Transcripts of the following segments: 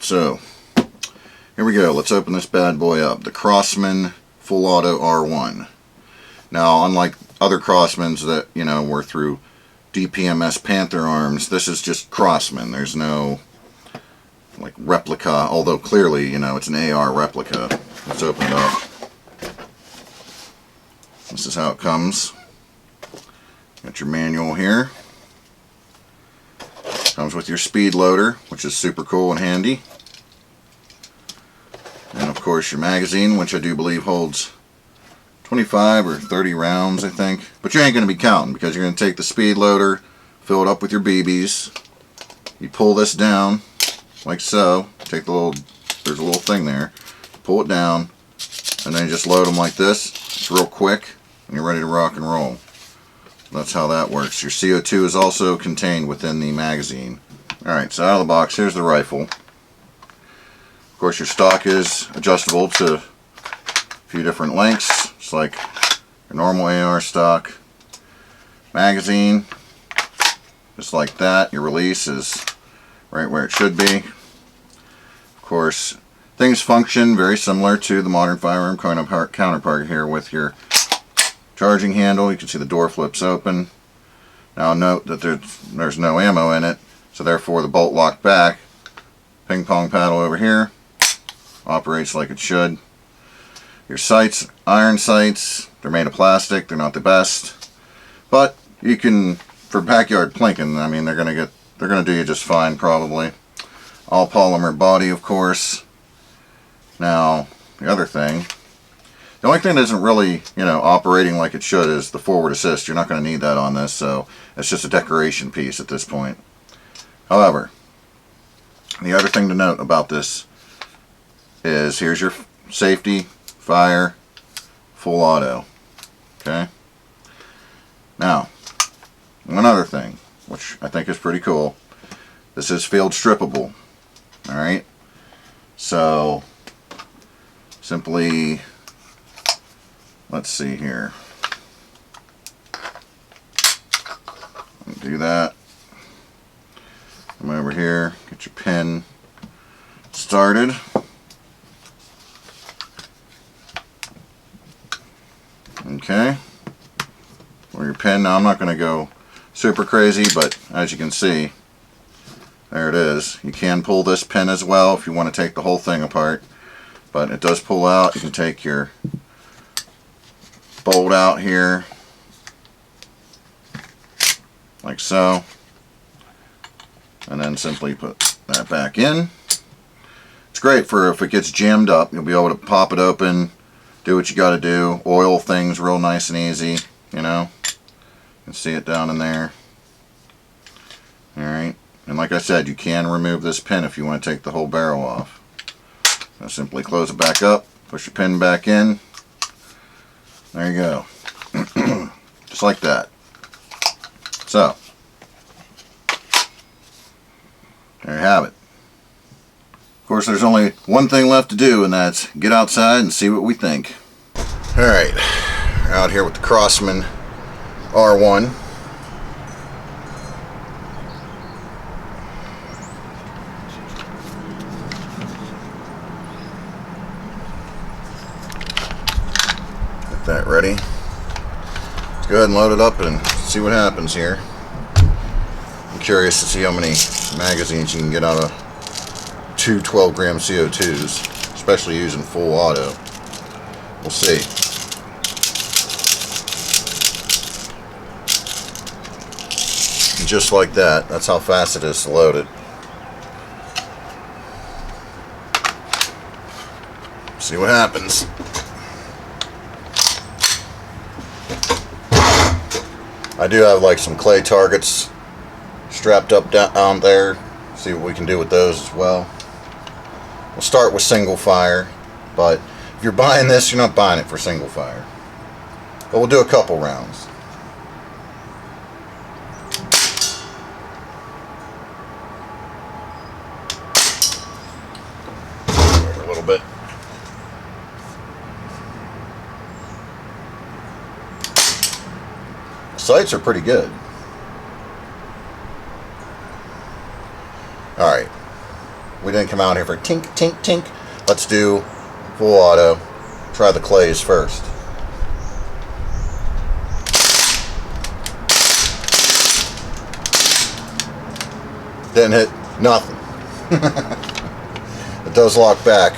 so here we go. Let's open this bad boy up. The Crosman Full Auto R1. Now, unlike other Crosmans that, you know, were through DPMS Panther arms, this is just Crosman. There's no, like, replica, although clearly, you know, it's an AR replica. Let's open it up. This is how it comes. Got your manual here. Comes with your speed loader, which is super cool and handy. And of course your magazine, which I do believe holds 25 or 30 rounds, I think. But you ain't going to be counting, because you're going to take the speed loader, fill it up with your BBs. You pull this down, like so. Take the little, there's a little thing there. Pull it down, and then you just load them like this. It's real quick, and you're ready to rock and roll. That's how that works. Your CO2 is also contained within the magazine. Alright, so out of the box, here's the rifle. Of course, your stock is adjustable to a few different lengths, just like your normal AR stock. Magazine, just like that. Your release is right where it should be. Of course, things function very similar to the modern firearm counterpart here with your charging handle. You can see the door flips open. Now note that there's no ammo in it, so therefore the bolt lock back, ping pong paddle over here, operates like it should. Your sights, iron sights, they're made of plastic, they're not the best, but you can, for backyard plinking, I mean, they're gonna do you just fine probably. All polymer body, of course. Now the other thing, the only thing that isn't really, you know, operating like it should is the forward assist. You're not going to need that on this, so it's just a decoration piece at this point. However, the other thing to note about this is here's your safety, fire, full auto. Okay? Now, one other thing, which I think is pretty cool. This is field strippable. Alright? So, simply, let's see here. Do that. Come over here, get your pen started. Okay. For your pen, now I'm not going to go super crazy, but as you can see, there it is. You can pull this pin as well if you want to take the whole thing apart, but it does pull out. You can take your bolt out here like so, and then simply put that back in. It's great for if it gets jammed up. You'll be able to pop it open, do what you got to do, oil things real nice and easy, you know. You can see it down in there. Alright, and like I said, you can remove this pin if you want to take the whole barrel off. So simply close it back up, push your pin back in. There you go. Just like that. So, there you have it. Of course, there's only one thing left to do, and that's get outside and see what we think. Alright, we're out here with the Crosman R1. That ready. Let's go ahead and load it up and see what happens here. I'm curious to see how many magazines you can get out of two 12-gram CO2s, especially using full auto. We'll see. And just like that, that's how fast it is to load it. See what happens. I do have like some clay targets strapped up down there. See what we can do with those as well. We'll start with single fire, but if you're buying this, you're not buying it for single fire. But we'll do a couple rounds. A little bit. Sights are pretty good. Alright. we didn't come out here for tink, tink, tink. Let's do full auto. Try the clays first. Didn't hit nothing. It does lock back.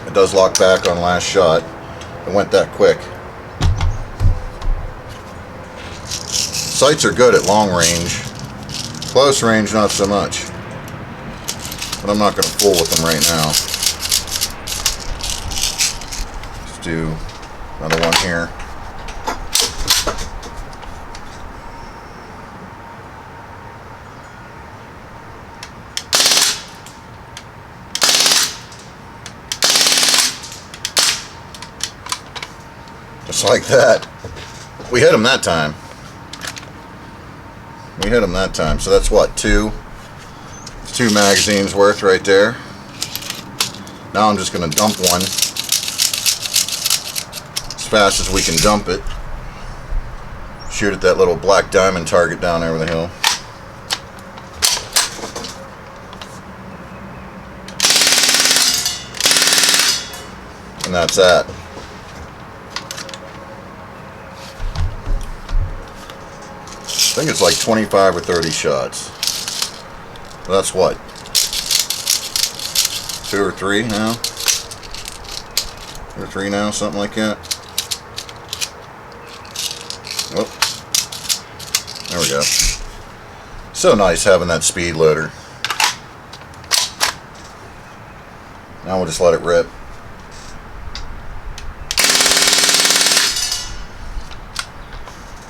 It does lock back on last shot. It went that quick. Sights are good at long range. Close range, not so much. But I'm not going to fool with them right now. Let's do another one here. Just like that. We hit him that time. We hit him that time. So that's what, two magazines worth right there. Now I'm just going to dump one as fast as we can dump it. Shoot at that little black diamond target down over the hill. And that's that. I think it's like 25 or 30 shots. That's what? 2 or 3 now? 2 or 3 now, something like that. Whoop. There we go. So nice having that speed loader. Now we'll just let it rip.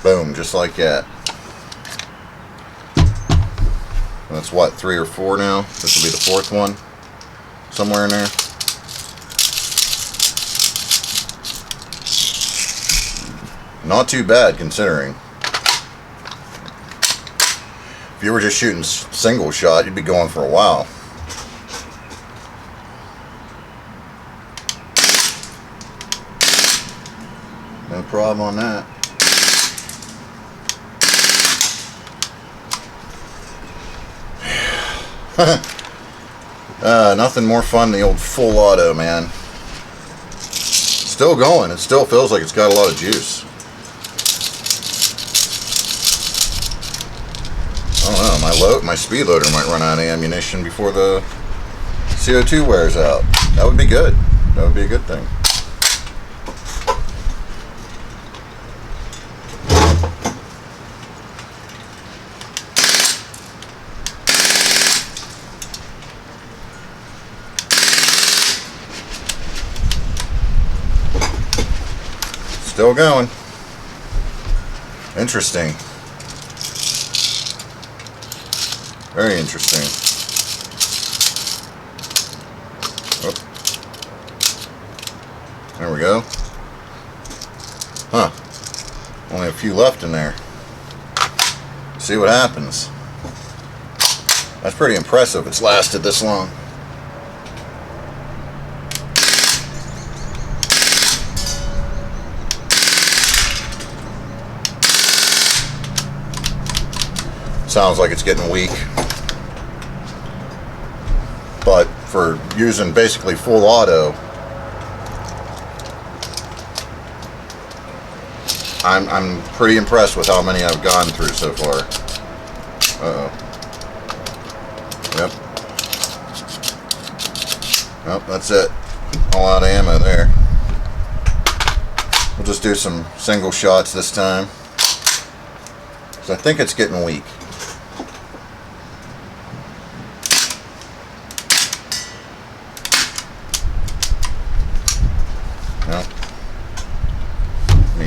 Boom, just like that. That's what, 3 or 4 now? This will be the 4th one. Somewhere in there. Not too bad considering. If you were just shooting single shot, you'd be going for a while. No problem on that. Nothing more fun than the old full auto, man. Still going. It still feels like it's got a lot of juice. I don't know. My speed loader might run out of ammunition before the CO2 wears out. That would be good. That would be a good thing. Still going. Interesting. Very interesting. Oh. There we go. Huh. Only a few left in there. See what happens. That's pretty impressive. It's lasted this long. Sounds like it's getting weak, but for using basically full auto, I'm pretty impressed with how many I've gone through so far. Uh-oh. Yep. Nope, that's it. All out of ammo there. We'll just do some single shots this time, because I think it's getting weak.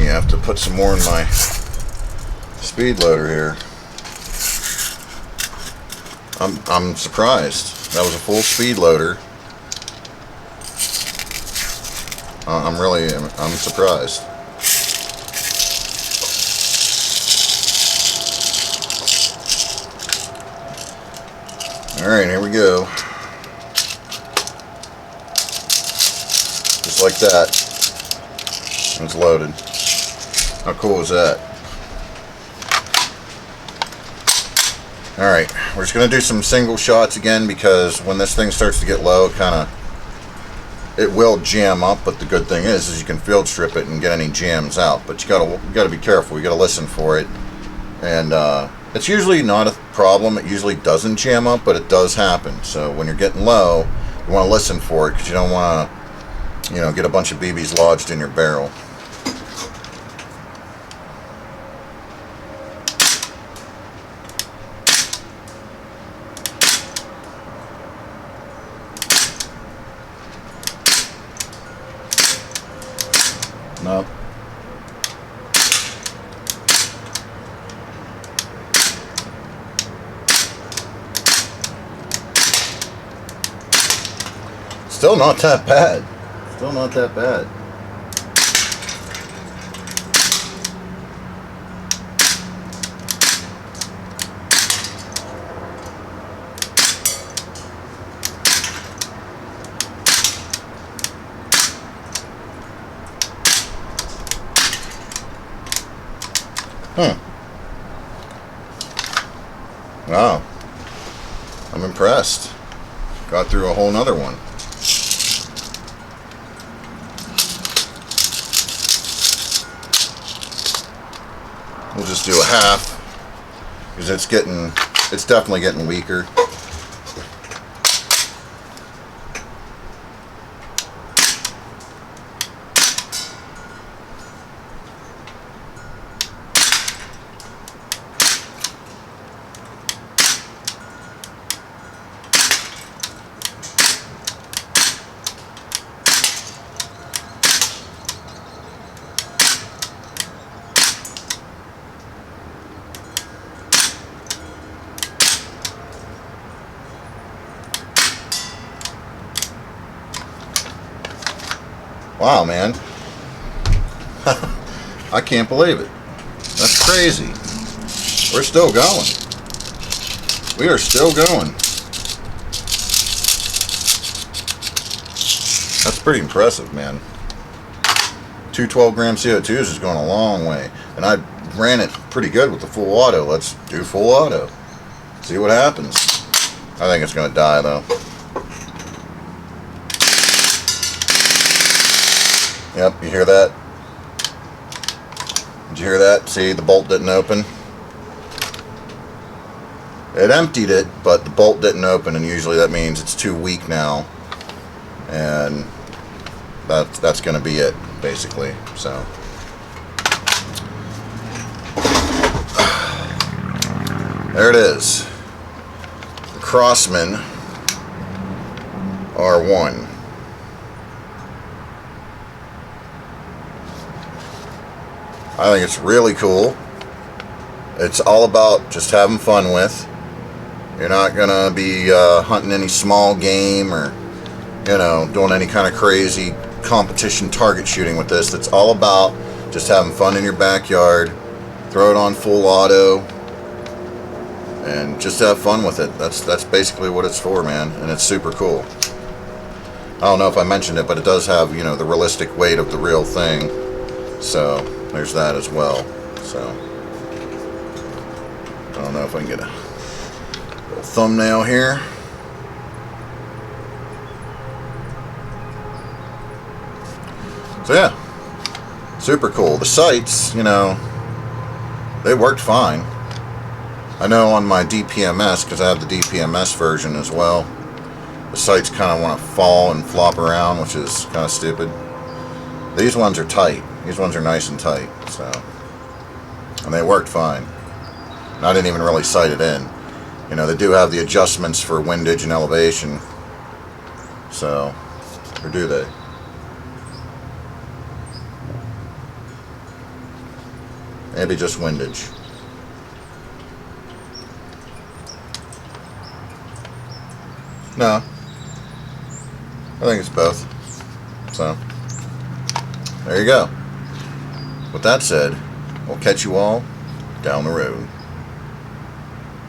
Have to put some more in my speed loader here. I'm surprised. That was a full speed loader. I'm surprised. All right, here we go. Just like that. It's loaded. How cool is that? Alright, we're just going to do some single shots again, because when this thing starts to get low, it will jam up, but the good thing is you can field strip it and get any jams out. But you gotta be careful. You gotta listen for it, and it's usually not a problem. It usually doesn't jam up, but it does happen. So when you're getting low, you want to listen for it, because you don't want to, get a bunch of BBs lodged in your barrel. Nope. Still not that bad. Still not that bad. Wow. I'm impressed. Got through a whole nother one. We'll just do a half, because it's definitely getting weaker. Wow, man. I can't believe it. That's crazy. We're still going. We are still going. That's pretty impressive, man. 212 gram CO2s is going a long way. And I ran it pretty good with the full auto. Let's do full auto. See what happens. I think it's going to die, though. Yep, you hear that? Did you hear that? See, the bolt didn't open. It emptied it, but the bolt didn't open, and usually that means it's too weak now. And that's going to be it, basically. So there it is. The Crosman R1. I think it's really cool. It's all about just having fun with. You're not going to be hunting any small game or, doing any kind of crazy competition target shooting with this. It's all about just having fun in your backyard. Throw it on full auto and just have fun with it. That's basically what it's for, man. And it's super cool. I don't know if I mentioned it, but it does have, the realistic weight of the real thing. So there's that as well. So I don't know if I can get a little thumbnail here. So yeah, super cool. The sights, they worked fine. I know on my DPMS, because I have the DPMS version as well, the sights kind of want to fall and flop around, which is kind of stupid. These ones are tight. These ones are nice and tight, so, and they worked fine. And I didn't even really sight it in. They do have the adjustments for windage and elevation. So, or do they? Maybe just windage. No. I think it's both. So, there you go. With that said, we'll catch you all down the road.